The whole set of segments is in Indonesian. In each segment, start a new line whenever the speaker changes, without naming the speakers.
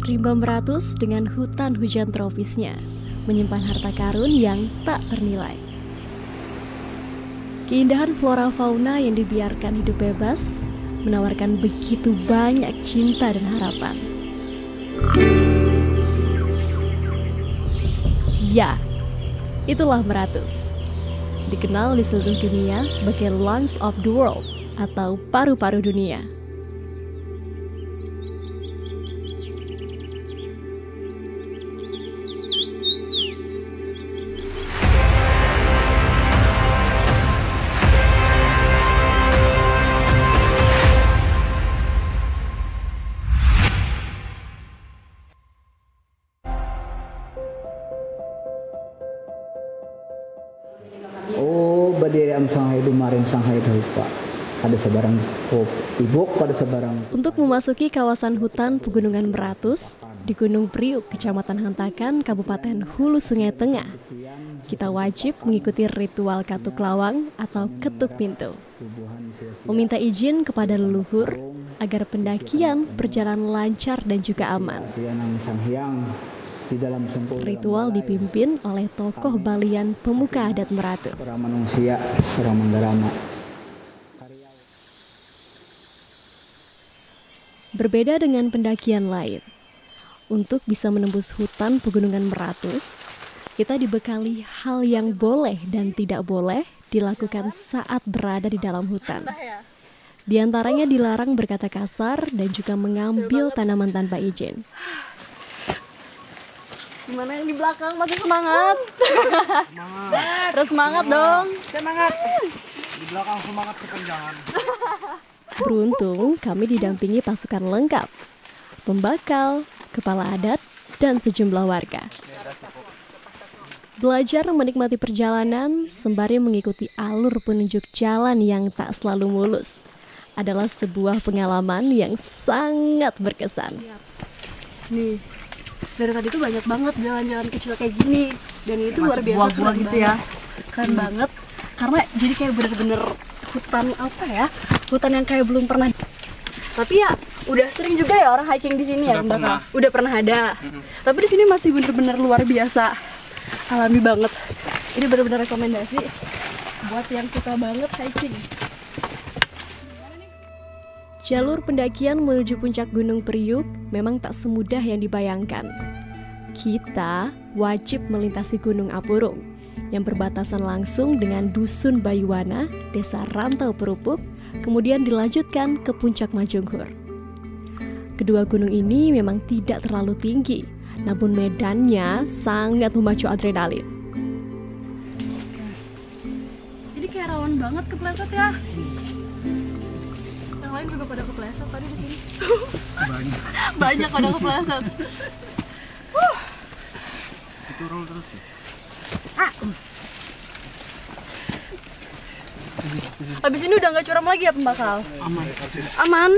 Rimba Meratus dengan hutan hujan tropisnya menyimpan harta karun yang tak ternilai. Keindahan flora fauna yang dibiarkan hidup bebas menawarkan begitu banyak cinta dan harapan. Ya, itulah Meratus. Dikenal di seluruh dunia sebagai lungs of the world atau paru-paru dunia.
Oh, berdiri am Shanghai dumarin Shanghai lupa. Ada sebarang ibuk, ada sebarang.
Untuk memasuki kawasan hutan Pegunungan Meratus di Gunung Priuk, Kecamatan Hantakan, Kabupaten Hulu Sungai Tengah, kita wajib mengikuti ritual katuk lawang atau ketuk pintu. Meminta izin kepada leluhur agar pendakian berjalan lancar dan juga aman. Ritual dipimpin oleh tokoh Balian pemuka adat Meratus.
Manusia, orang Manggarama.
Berbeda dengan pendakian lain, untuk bisa menembus hutan Pegunungan Meratus, kita dibekali hal yang boleh dan tidak boleh dilakukan saat berada di dalam hutan. Di antaranya dilarang berkata kasar dan juga mengambil tanaman tanpa izin. Gimana yang di belakang masih semangat? Semangat. Terus semangat dong.
Semangat. Di belakang semangat kepanjangan.
Beruntung kami didampingi pasukan lengkap, pembakal, kepala adat, dan sejumlah warga. Belajar menikmati perjalanan sembari mengikuti alur penunjuk jalan yang tak selalu mulus adalah sebuah pengalaman yang sangat berkesan.
Nih, dari tadi tuh banyak banget jalan-jalan kecil kayak gini, dan itu luar biasa keren gitu ya. Keren banget, karena jadi kayak bener-bener hutan apa ya, hutan yang kayak belum pernah. Tapi ya udah sering juga ya orang hiking di sini ya, Mbak. Udah pernah ada. Tapi di sini masih bener-bener luar biasa, alami banget. Ini bener-bener rekomendasi buat yang suka banget hiking.
Jalur pendakian menuju puncak Gunung Priuk memang tak semudah yang dibayangkan. Kita wajib melintasi Gunung Apurung yang berbatasan langsung dengan Dusun Bayuwana, Desa Rantau Perupuk, kemudian dilanjutkan ke puncak Majunghur. Kedua gunung ini memang tidak terlalu tinggi, namun medannya sangat memacu adrenalin.
Jadi kayak rawan banget kepleset ya. Yang lain juga pada kepleset tadi di sini. Banyak pada kepleset.
Turun terus.
Habis ini udah nggak curam lagi ya pembakal? Aman.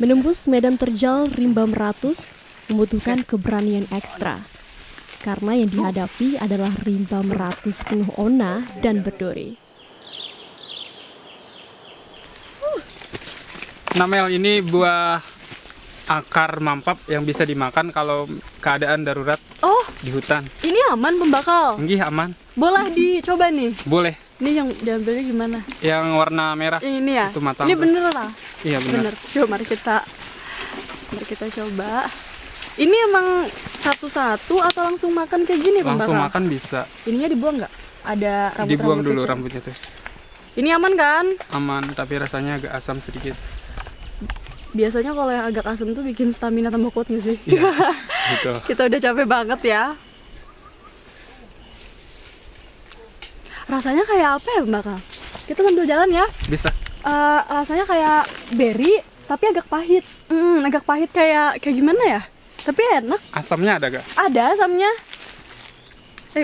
Menembus medan terjal Rimba Meratus membutuhkan keberanian ekstra, karena yang dihadapi adalah Rimba Meratus penuh ona dan berduri.
Namel ini buah akar mampap yang bisa dimakan kalau keadaan darurat di hutan.
Ini aman pembakal?
Nggih, aman.
Boleh dicoba nih?
Boleh.
Ini yang diambilnya gimana?
Yang warna merah.
Ini ya?
Itu matang.
Ini bener lah?
Iya bener.
Coba mari kita coba. Ini emang satu-satu atau langsung makan kayak gini pembakal?
Langsung makan bisa.
Ininya dibuang nggak? Ada rambut-rambut
Dibuang dulu
kecil.
rambutnya tuh.
Ini aman kan?
Aman, tapi rasanya agak asam sedikit.
Biasanya kalau yang agak asam tuh bikin stamina tambah kuat nggak sih?
Iya, betul.
Kita udah capek banget ya. Rasanya kayak apa ya Mbak? Kita ngambil jalan ya?
Bisa.
Rasanya kayak berry tapi agak pahit. Agak pahit kayak gimana ya? Tapi enak.
Asamnya ada gak?
Ada asamnya.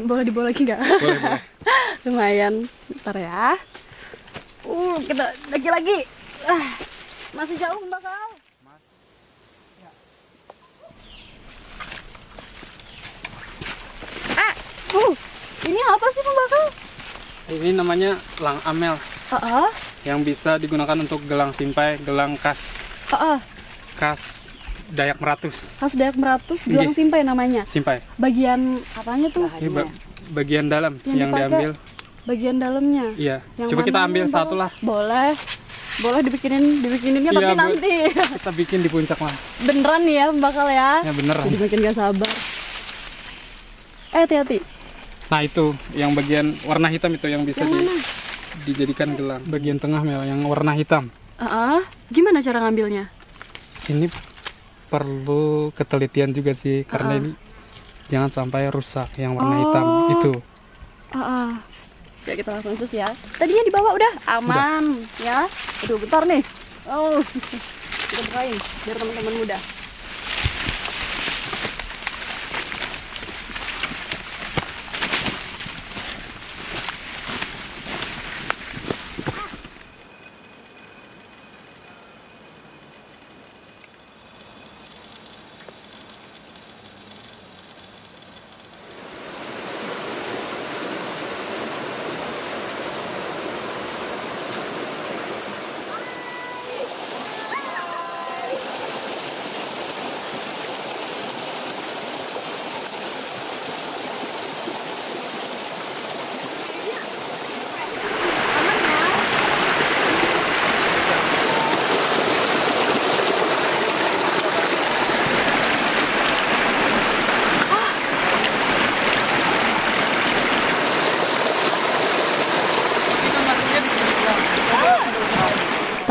Boleh dibawa lagi nggak?
Boleh, boleh.
Lumayan. Bentar ya. Kita lagi. Masih jauh bakal. Ini apa sih pembakal?
Ini namanya lang amel.
Heeh.
Yang bisa digunakan untuk gelang simpai, gelang kas.
Heeh.
Kas Dayak Meratus.
Khas Dayak Meratus, gelang
Nggih.
simpai namanya.
Simpai.
Bagian apanya tuh?
Ini bagian dalam yang
dipakai,
diambil.
bagian dalamnya.
Iya.
Yang
Coba kita
mana
ambil
nih,
satu
Bang?
lah.
Boleh dibikinin-bikininnya,
Iya,
tapi
Bu.
nanti.
Kita bikin di puncak lah.
Beneran nih ya bakal ya.
Ya beneran.
Jadi makin gak sabar. Hati-hati.
Nah itu yang bagian warna hitam itu yang bisa dijadikan gelang. Bagian tengah Mel yang warna hitam.
Gimana cara ngambilnya?
Ini perlu ketelitian juga sih karena ini jangan sampai rusak yang warna hitam itu.
Ya kita langsung cus ya. Tadinya dibawa udah aman ya. Aduh bentar nih. Kita bukain biar teman-teman mudah.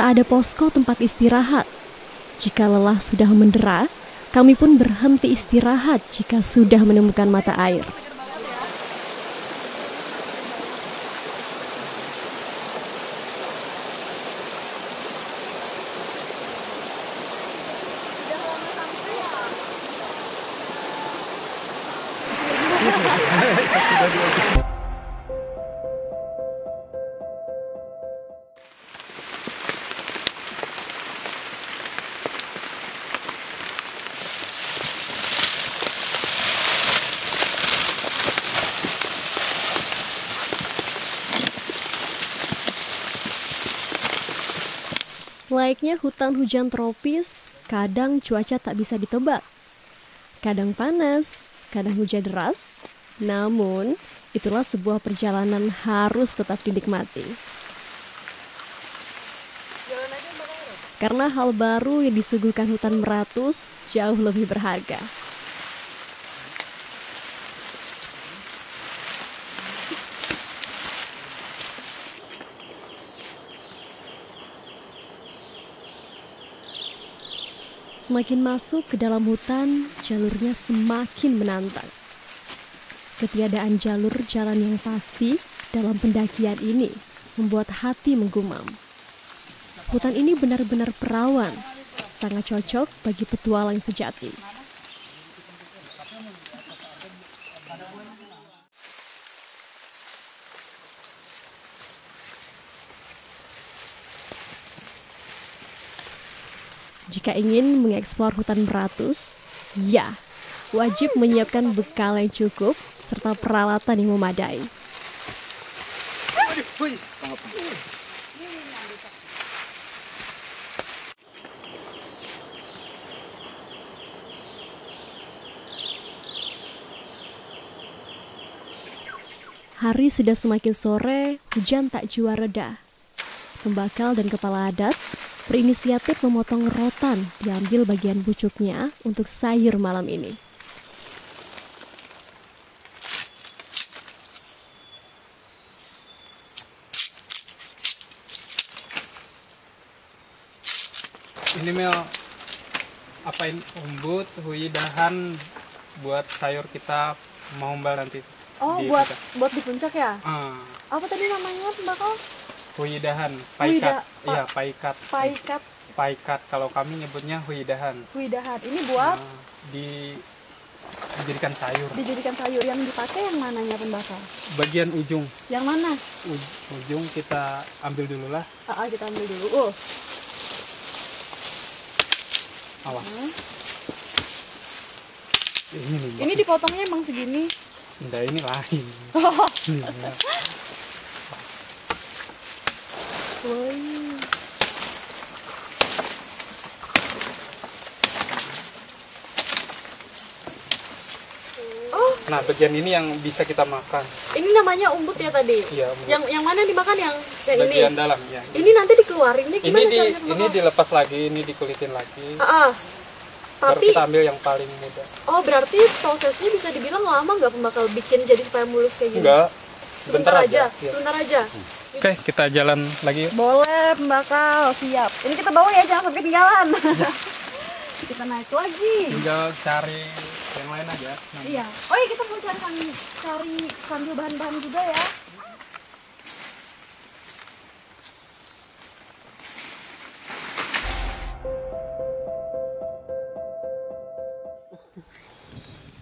Tak ada posko tempat istirahat. Jika lelah sudah mendera, kami pun berhenti istirahat jika sudah menemukan mata air. Layaknya hutan hujan tropis, kadang cuaca tak bisa ditebak. Kadang panas, kadang hujan deras. Namun, itulah sebuah perjalanan harus tetap dinikmati. Karena hal baru yang disuguhkan hutan Meratus jauh lebih berharga. Semakin masuk ke dalam hutan, jalurnya semakin menantang. Ketiadaan jalur jalan yang pasti dalam pendakian ini membuat hati menggumam. Hutan ini benar-benar perawan, sangat cocok bagi petualang sejati. Jika ingin mengeksplor hutan Meratus, ya, wajib menyiapkan bekal yang cukup serta peralatan yang memadai. Hari sudah semakin sore, hujan tak jua reda. Pembakal dan kepala adat berinisiatif memotong rotan diambil bagian pucuknya untuk sayur malam ini.
Ini Mel, apain umbut, hui dahan buat sayur kita mau umbal nanti.
Oh, buat di puncak ya? Apa tadi namanya bakal?
Huidahan, paikat. Iya, paikat. Paikat. Kalau kami nyebutnya huidahan.
Huidahan. Ini buat
dijadikan sayur.
Dijadikan sayur. Yang dipakai yang mananya pembakar?
Bagian ujung.
Yang mana?
Ujung kita ambil dulu lah.
Kita ambil dulu.
Awas.
Ini dipotongnya emang segini?
Enggak, ini lain. Nah, bagian ini yang bisa kita makan.
Ini namanya umbut ya tadi?
Iya, umbut.
Yang mana dimakan yang
Bagian
ini?
dalam ya.
Ini nanti dikeluarinnya gimana caranya?
Ini dilepas lagi, ini dikulitin lagi. Baru
Tapi
kita ambil yang paling mudah.
oh berarti prosesnya bisa dibilang lama nggak pembakal bikin jadi supaya mulus kayak gini?
Enggak.
Sebentar aja.
Ya.
Sebentar aja.
Oke, kita jalan lagi yuk.
Boleh pembakal, siap. Ini kita bawa ya, jangan sampai ketinggalan. Kita naik lagi.
Tinggal cari yang lain aja.
Iya. Oh iya, kita mau cari sambil bahan-bahan juga ya.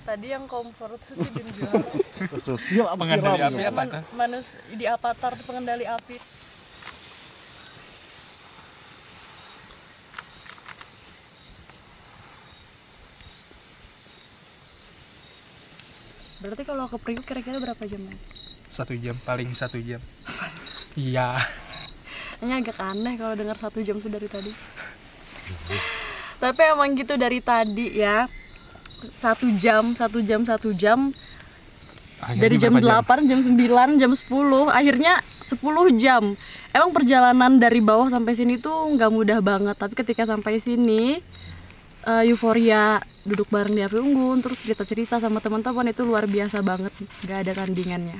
Tadi yang kompor terus si Genjar.
Sosial apa sih
Pengendali
Ram?
api apa tuh?
Mana di Avatar pengendali api. Berarti kalau ke Priuk kira-kira berapa jam?
1 jam, paling 1 jam. Iya.
Ini agak aneh kalau dengar 1 jam sudah dari tadi. Tapi emang gitu dari tadi ya. 1 jam.
Akhirnya
Dari jam
berapa
8, jam 9, jam 10, akhirnya 10 jam. Emang perjalanan dari bawah sampai sini tuh nggak mudah banget. Tapi ketika sampai sini, euforia duduk bareng di api unggun, terus cerita-cerita sama teman-teman itu luar biasa banget. Nggak ada tandingannya.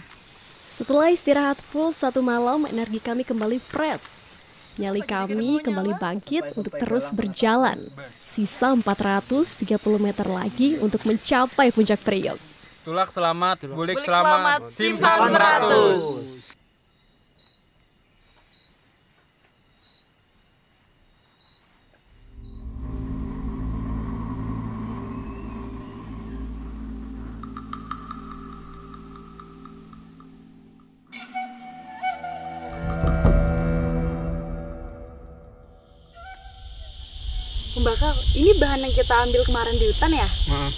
Setelah istirahat full 1 malam, energi kami kembali fresh. Nyali kami kembali bangkit untuk terus berjalan. Sisa 430 meter lagi untuk mencapai puncak Priok.
Tulak selamat, bulik
Bulik
selamat,
selamat,
simpan
simpan
beratus.
Pembakal, ini bahan yang kita ambil kemarin di hutan ya?
Heeh.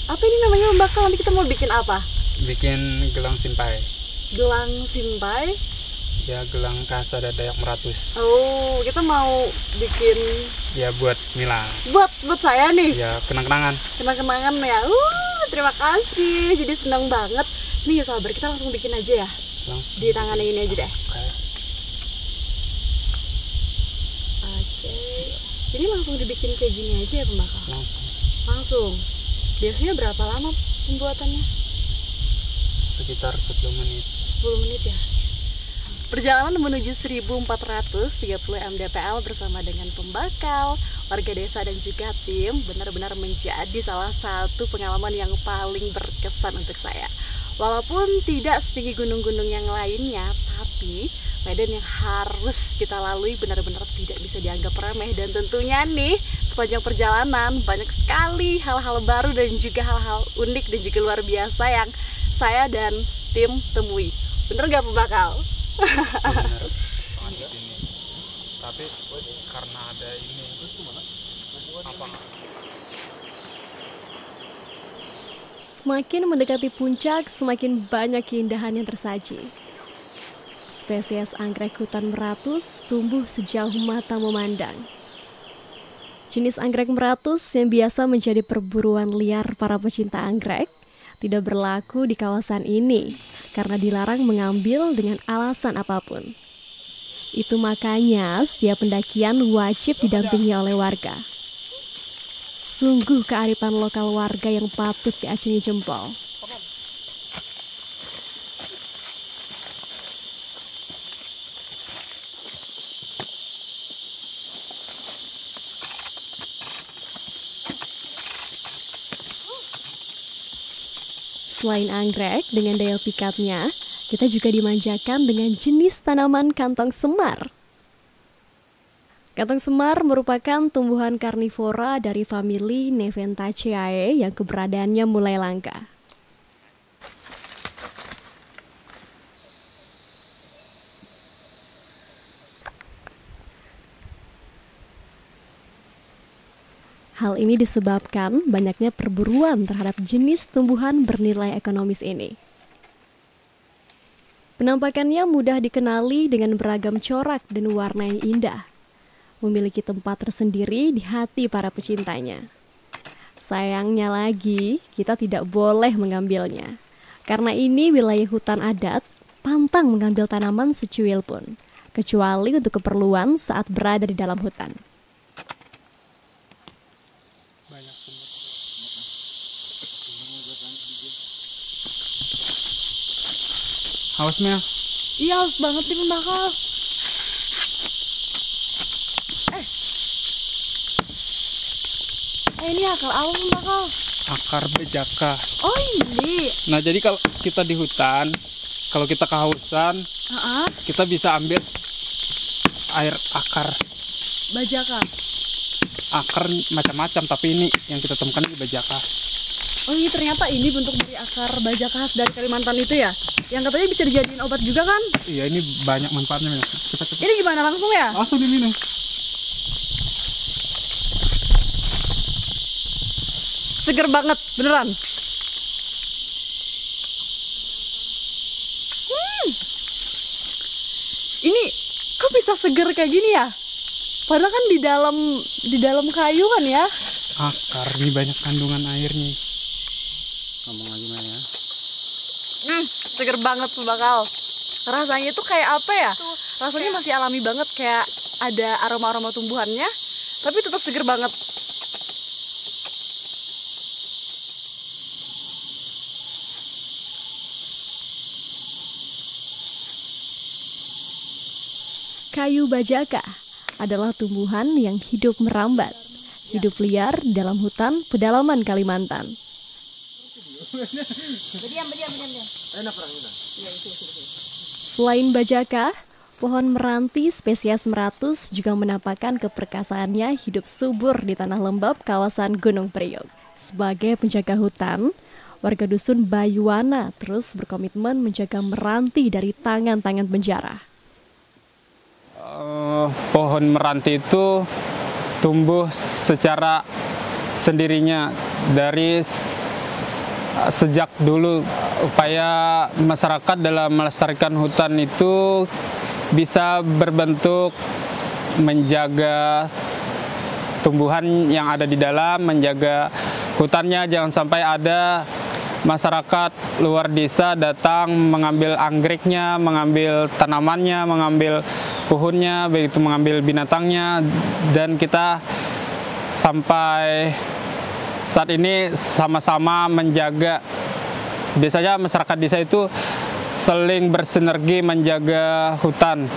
Apa ini namanya pembakal? Nanti kita mau bikin apa?
Bikin gelang simpai.
Gelang simpai.
Ya, gelang kasa dan Dayak Meratus.
Oh, kita mau bikin
Ya, buat Mila.
buat saya nih.
Ya, kenang-kenangan.
Kenang-kenangan ya. Terima kasih. Jadi senang banget. Nih ya sabar, kita langsung bikin aja ya.
Langsung.
Di tangannya ini aja deh.
Oke.
Oke. Jadi langsung dibikin kayak gini aja ya pembakal?
Langsung.
Langsung. Biasanya berapa lama pembuatannya?
Sekitar 10 menit.
10 menit ya. Perjalanan menuju 1430 mdpl bersama dengan pembakal, warga desa dan juga tim benar-benar menjadi salah satu pengalaman yang paling berkesan untuk saya. Walaupun tidak setinggi gunung-gunung yang lainnya, tapi medan yang harus kita lalui benar-benar tidak bisa dianggap remeh. Dan tentunya nih, sepanjang perjalanan banyak sekali hal-hal baru dan juga hal-hal unik dan juga luar biasa yang saya dan tim temui. Bener gak pembakal?
Benar. Ini. Tapi karena ada ini apa?
Semakin mendekati puncak, semakin banyak keindahan yang tersaji. Spesies anggrek hutan Meratus tumbuh sejauh mata memandang. Jenis anggrek Meratus yang biasa menjadi perburuan liar para pecinta anggrek tidak berlaku di kawasan ini karena dilarang mengambil dengan alasan apapun. Itu makanya setiap pendakian wajib didampingi oleh warga. Sungguh kearifan lokal warga yang patut diacungi jempol. Selain anggrek dengan daya pikatnya, kita juga dimanjakan dengan jenis tanaman kantong semar. Kantong semar merupakan tumbuhan karnivora dari famili Nepenthaceae yang keberadaannya mulai langka. Hal ini disebabkan banyaknya perburuan terhadap jenis tumbuhan bernilai ekonomis ini. Penampakannya mudah dikenali dengan beragam corak dan warna yang indah, memiliki tempat tersendiri di hati para pecintanya. Sayangnya lagi, kita tidak boleh mengambilnya. Karena ini wilayah hutan adat, pantang mengambil tanaman secuil pun, kecuali untuk keperluan saat berada di dalam hutan.
Haus Mel?
Iya, haus banget nih pembakal. Ini akar apa pembakal?
Akar bejaka.
Oh ini.
Nah jadi kalau kita di hutan, kalau kita kehausan, kita bisa ambil air akar.
Bajaka.
Akar macam-macam, tapi ini yang kita temukan di bejaka.
Oh iya, ternyata ini bentuk dari akar bajaka khas dari Kalimantan itu ya? Yang katanya bisa dijadiin obat juga kan?
Iya, ini banyak manfaatnya. Mel. Cepat.
Ini gimana, langsung ya?
Langsung diminum.
Seger banget, beneran. Ini kok bisa seger kayak gini ya? Padahal kan di dalam kayu kan ya?
Akar ini banyak kandungan airnya. Ngomong lagi Mel ya.
Seger banget tuh bakal. Rasanya tuh kayak apa ya? Rasanya masih alami banget, kayak ada aroma-aroma tumbuhannya, tapi tetap seger banget.
Kayu bajaka adalah tumbuhan yang hidup merambat, hidup liar dalam hutan pedalaman Kalimantan. Selain bajaka, pohon meranti spesies meratus juga menampakkan keperkasaannya hidup subur di tanah lembab kawasan Gunung Priok. Sebagai penjaga hutan, warga dusun Bayuwana terus berkomitmen menjaga meranti dari tangan-tangan penjara.
Pohon meranti itu tumbuh secara sendirinya dari sejak dulu. Upaya masyarakat dalam melestarikan hutan itu bisa berbentuk menjaga tumbuhan yang ada di dalam, menjaga hutannya jangan sampai ada masyarakat luar desa datang mengambil anggreknya, mengambil tanamannya, mengambil pohonnya, begitu mengambil binatangnya, dan kita sampai saat ini sama-sama menjaga. Biasanya masyarakat desa itu saling bersinergi menjaga hutan.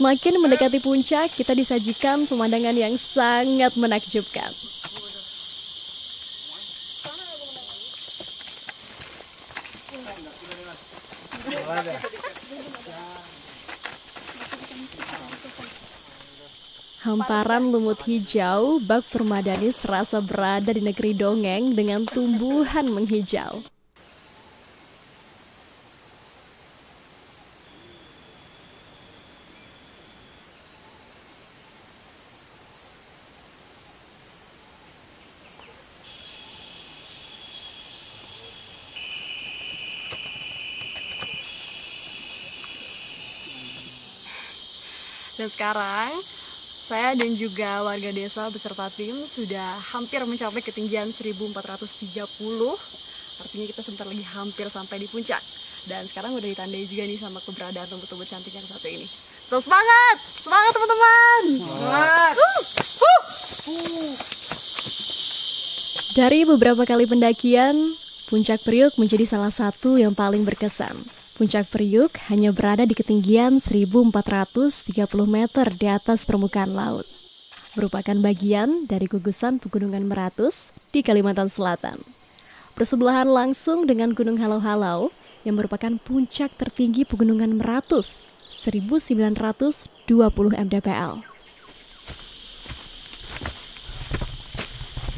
Semakin mendekati puncak, kita disajikan pemandangan yang sangat menakjubkan. Hamparan lumut hijau, bak permadani serasa berada di negeri dongeng dengan tumbuhan menghijau.
Dan sekarang saya dan juga warga desa beserta tim sudah hampir mencapai ketinggian 1430. Artinya kita sebentar lagi hampir sampai di puncak. Dan sekarang udah ditandai juga nih sama keberadaan rumput-rumput cantik yang satu ini. Terus semangat! Semangat teman-teman! Semangat!
Dari beberapa kali pendakian, Puncak Priok menjadi salah satu yang paling berkesan. Puncak Priok hanya berada di ketinggian 1430 meter di atas permukaan laut. Merupakan bagian dari gugusan Pegunungan Meratus di Kalimantan Selatan. Bersebelahan langsung dengan Gunung Halau-Halau yang merupakan puncak tertinggi Pegunungan Meratus, 1920 mdpl.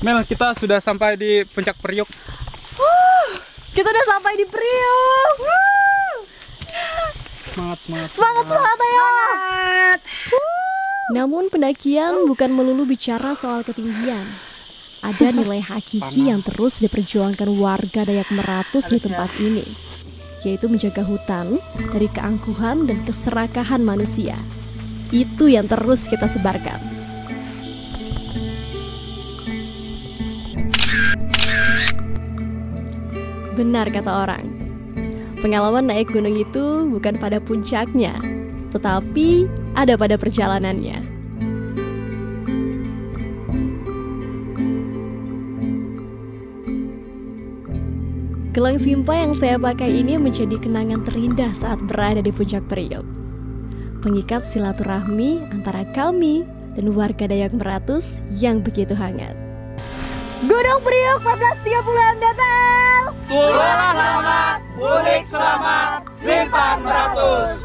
Mel, kita sudah sampai di Puncak Priok.
Kita udah sampai di Priok! Semangat ayo!
Namun pendakian bukan melulu bicara soal ketinggian. ada nilai hakiki yang terus diperjuangkan warga Dayak Meratus di tempat ini, yaitu menjaga hutan dari keangkuhan dan keserakahan manusia. Itu yang terus kita sebarkan. Benar kata orang, pengalaman naik gunung itu bukan pada puncaknya, tetapi ada pada perjalanannya. Gelang simpa yang saya pakai ini menjadi kenangan terindah saat berada di Puncak Priok. Pengikat silaturahmi antara kami dan warga Dayak Meratus yang begitu hangat.
Gunung Priok 1430 datang.
Tulang selamat, mudik selamat, simpan meratus.